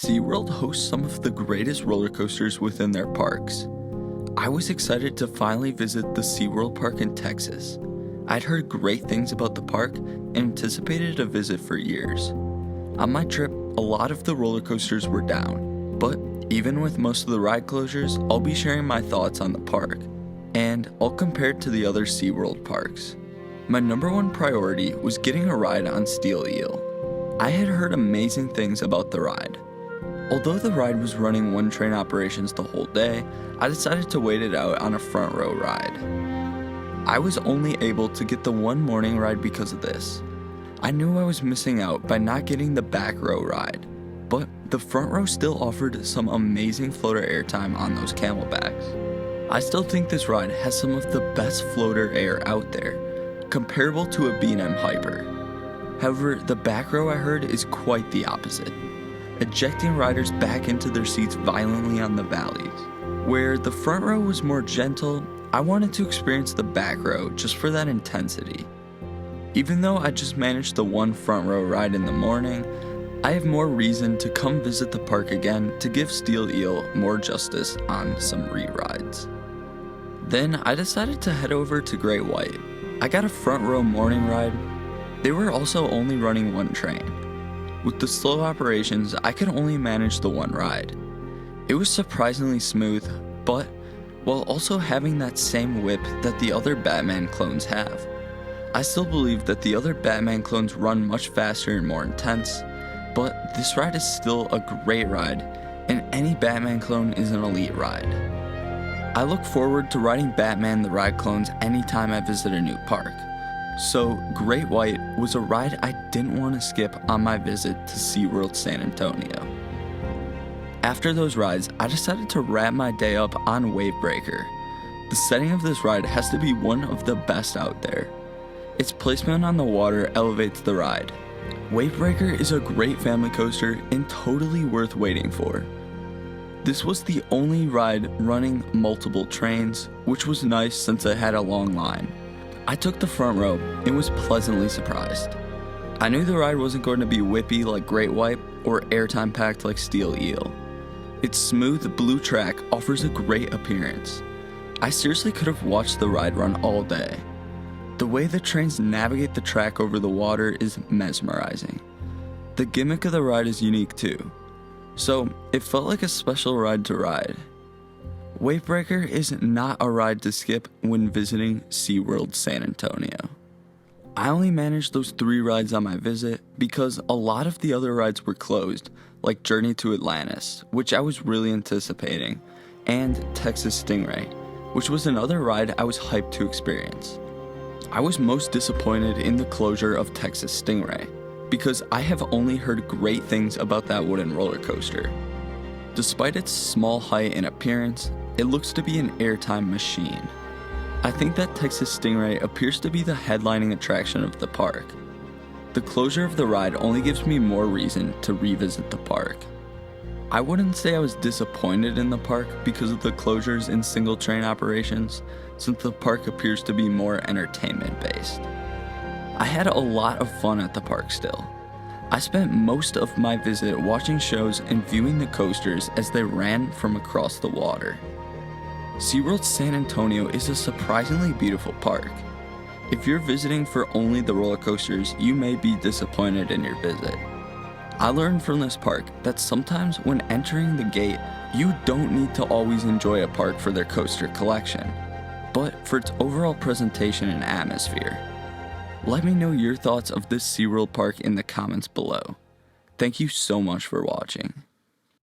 SeaWorld hosts some of the greatest roller coasters within their parks. I was excited to finally visit the SeaWorld park in Texas. I'd heard great things about the park and anticipated a visit for years. On my trip, a lot of the roller coasters were down, but even with most of the ride closures, I'll be sharing my thoughts on the park, and I'll compare it to the other SeaWorld parks. My number one priority was getting a ride on Steel Eel. I had heard amazing things about the ride. Although the ride was running one train operations the whole day, I decided to wait it out on a front row ride. I was only able to get the one morning ride because of this. I knew I was missing out by not getting the back row ride, but the front row still offered some amazing floater airtime on those camelbacks. I still think this ride has some of the best floater air out there, comparable to a B&M Hyper. However, the back row I heard is quite the opposite, ejecting riders back into their seats violently on the valleys. Where the front row was more gentle, I wanted to experience the back row just for that intensity. Even though I just managed the one front row ride in the morning, I have more reason to come visit the park again to give Steel Eel more justice on some re-rides. Then I decided to head over to Great White. I got a front row morning ride. They were also only running one train. With the slow operations, I could only manage the one ride. It was surprisingly smooth, but while also having that same whip that the other Batman clones have. I still believe that the other Batman clones run much faster and more intense, but this ride is still a great ride, and any Batman clone is an elite ride. I look forward to riding Batman the Ride clones anytime I visit a new park. So, Great White was a ride I didn't want to skip on my visit to SeaWorld San Antonio. After those rides, I decided to wrap my day up on Wavebreaker. The setting of this ride has to be one of the best out there. Its placement on the water elevates the ride. Wavebreaker is a great family coaster and totally worth waiting for. This was the only ride running multiple trains, which was nice since it had a long line. I took the front row and was pleasantly surprised. I knew the ride wasn't going to be whippy like Great White or airtime packed like Steel Eel. Its smooth blue track offers a great appearance. I seriously could have watched the ride run all day. The way the trains navigate the track over the water is mesmerizing. The gimmick of the ride is unique too, so it felt like a special ride to ride. Wavebreaker is not a ride to skip when visiting SeaWorld San Antonio. I only managed those 3 rides on my visit because a lot of the other rides were closed, like Journey to Atlantis, which I was really anticipating, and Texas Stingray, which was another ride I was hyped to experience. I was most disappointed in the closure of Texas Stingray, because I have only heard great things about that wooden roller coaster. Despite its small height and appearance, it looks to be an airtime machine. I think that Texas Stingray appears to be the headlining attraction of the park. The closure of the ride only gives me more reason to revisit the park. I wouldn't say I was disappointed in the park because of the closures in single train operations, since the park appears to be more entertainment based. I had a lot of fun at the park still. I spent most of my visit watching shows and viewing the coasters as they ran from across the water. SeaWorld San Antonio is a surprisingly beautiful park. If you're visiting for only the roller coasters, you may be disappointed in your visit. I learned from this park that sometimes when entering the gate, you don't need to always enjoy a park for their coaster collection, but for its overall presentation and atmosphere. Let me know your thoughts of this SeaWorld park in the comments below. Thank you so much for watching.